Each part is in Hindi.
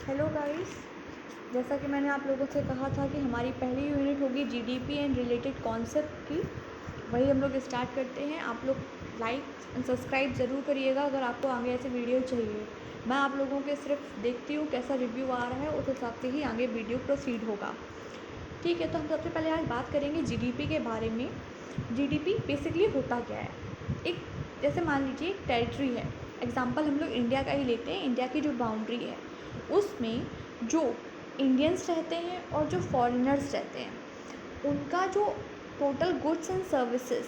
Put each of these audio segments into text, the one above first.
हेलो गाइस, जैसा कि मैंने आप लोगों से कहा था कि हमारी पहली यूनिट होगी जीडीपी एंड रिलेटेड कॉन्सेप्ट की। वही हम लोग स्टार्ट करते हैं। आप लोग लाइक एंड सब्सक्राइब ज़रूर करिएगा अगर आपको आगे ऐसे वीडियो चाहिए। मैं आप लोगों के सिर्फ देखती हूँ कैसा रिव्यू आ रहा है, उस हिसाब से ही आगे वीडियो प्रोसीड होगा। ठीक है, तो हम सबसे पहले आज बात करेंगे जीडीपी के बारे में। जीडीपी बेसिकली होता क्या है? एक जैसे मान लीजिए एक टेरिटरी है। एग्जांपल हम लोग इंडिया का ही लेते हैं। इंडिया की जो बाउंड्री है उसमें जो इंडियंस रहते हैं और जो फॉरेनर्स रहते हैं उनका जो टोटल गुड्स एंड सर्विसेज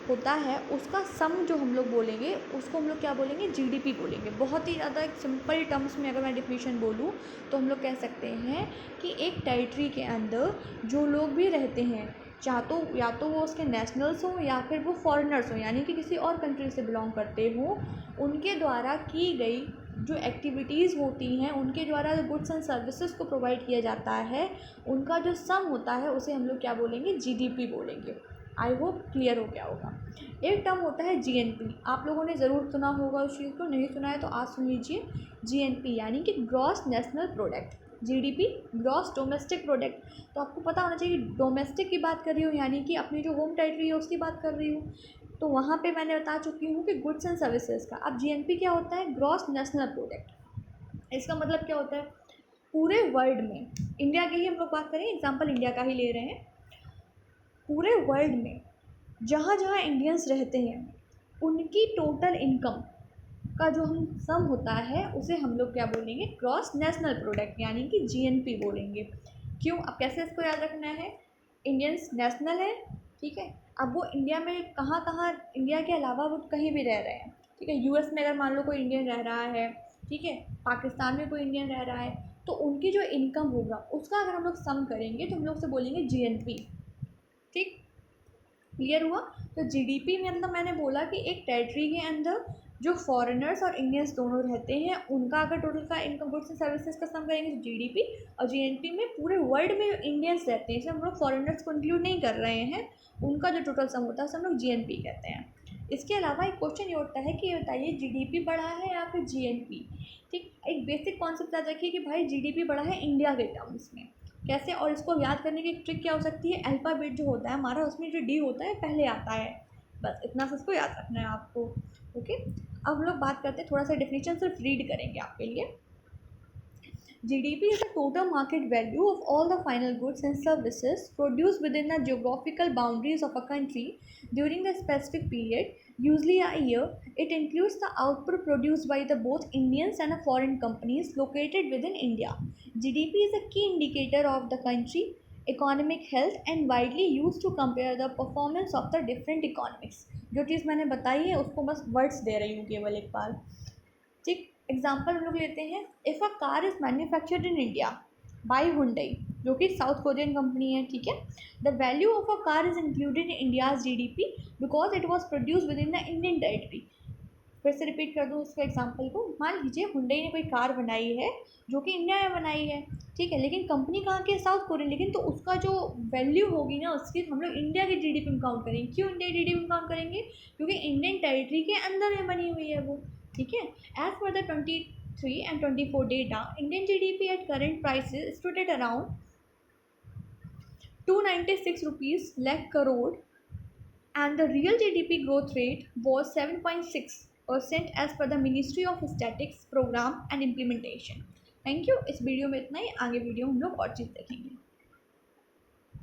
होता है उसका सम जो हम लोग बोलेंगे उसको हम लोग क्या बोलेंगे? जीडीपी बोलेंगे। बहुत ही ज़्यादा एक सिंपल टर्म्स में अगर मैं डिफिनीशन बोलूँ तो हम लोग कह सकते हैं कि एक टेरिटरी के अंदर जो लोग भी रहते हैं, या तो वो उसके नेशनल्स हों या फिर वो फॉरेनर्स हों, यानी कि किसी और कंट्री से बिलोंग करते हों, उनके द्वारा की गई जो एक्टिविटीज़ होती हैं, उनके द्वारा जो गुड्स एंड सर्विसेज को प्रोवाइड किया जाता है, उनका जो सम होता है उसे हम लोग क्या बोलेंगे? जीडीपी बोलेंगे। आई होप क्लियर हो गया होगा। एक टर्म होता है जीएनपी। आप लोगों ने ज़रूर सुना होगा उस चीज़ को, नहीं सुना है तो आज सुन लीजिए। जीएनपी यानी कि gross national product. GDP gross domestic product. तो आपको पता होना चाहिए डोमेस्टिक की बात कर रही हूँ, यानी कि अपनी जो होम टेरिटरी है उसकी बात कर रही हूँ। तो वहाँ पे मैंने बता चुकी हूँ कि गुड्स एंड सर्विसेज का। अब जीएनपी क्या होता है? Gross national product. इसका मतलब क्या होता है? पूरे वर्ल्ड में, इंडिया की ही हम लोग बात करें, एग्जाम्पल इंडिया का ही ले रहे हैं, पूरे वर्ल्ड में जहाँ जहाँ इंडियंस रहते हैं उनकी टोटल इनकम का जो हम सम होता है उसे हम लोग क्या बोलेंगे? ग्रॉस नेशनल प्रोडक्ट यानी कि जीएनपी बोलेंगे। क्यों? अब कैसे इसको याद रखना है? इंडियंस नेशनल है, ठीक है। अब वो इंडिया में कहाँ कहाँ, इंडिया के अलावा वो कहीं भी रह रहे हैं, ठीक है। यूएस में अगर मान लो कोई इंडियन रह रहा है, ठीक है, पाकिस्तान में कोई इंडियन रह रहा है, तो उनकी जो इनकम होगा उसका अगर हम लोग सम करेंगे तो हम लोग से बोलेंगे जीएनपी। ठीक, क्लियर हुआ? तो जीडीपी में मतलब मैंने बोला कि एक टेरिटरी के अंदर जो फॉरेनर्स और इंडियंस दोनों रहते हैं उनका अगर टोटल का इनकम गुड्स एंड सर्विसेज का सम करेंगे तो जीडीपी। और जीएनपी में पूरे वर्ल्ड में इंडियंस रहते हैं, इसमें हम लोग फॉरेनर्स को इंक्लूड नहीं कर रहे हैं, उनका जो टोटल सम होता है उसे हम लोग जीएनपी कहते हैं। इसके अलावा एक क्वेश्चन ये उठता है कि ये बताइए जीडीपी बढ़ा है या फिर जीएनपी? ठीक, एक बेसिक कॉन्सेप्ट याद रखिए कि भाई जीडीपी बढ़ा है इंडिया के टर्म्स में। कैसे? और इसको याद करने की एक ट्रिक क्या हो सकती है? अल्फ़ाबेट जो होता है हमारा उसमें जो डी होता है पहले आता है, बस इतना सा इसको याद रखना है आपको। ओके, अब हम लोग बात करते हैं, थोड़ा सा डेफिनेशन सिर्फ रीड करेंगे आपके लिए। GDP is the total market value of all the final goods and services produced within the geographical boundaries of a country during a specific period, usually a year. It includes the output produced by the both Indians and foreign companies located within India. GDP is a key indicator of the country economic health and widely used to compare the performance of the different economies. जो चीज़ मैंने बताई है उसको बस वर्ड्स दे रही हूँ केवल एक बार। ठीक, एग्जाम्पल हम लोग लेते हैं। If a car is manufactured in India by Hyundai, जो कि साउथ कोरियन कंपनी है, ठीक है, the value of a car is included in India's GDP because it was produce with in the Indian territory. फिर से रिपीट कर दूँ उसके एग्जाम्पल को। मान लीजिए हुंडई ने कोई कार बनाई है जो कि इंडिया में बनाई है, ठीक है, लेकिन कंपनी कहाँ की है? साउथ कोरियन, लेकिन तो उसका जो वैल्यू होगी ना उसकी हम लोग इंडिया के जीडीपी में काउंट करेंगे। क्यों इंडिया जीडीपी में काउंट करेंगे? क्योंकि इंडियन टेरिटरी के अंदर में बनी हुई है वो, ठीक है। As per the 23 and 24 data, Indian GDP at current prices stood at around 296 rupees lakh crore, and the real GDP growth rate was 7.6% as per the Ministry of Statistics Program and Implementation. Thank you. इस वीडियो में इतना ही, आगे वीडियो हम लोग और चीज़ देखेंगे।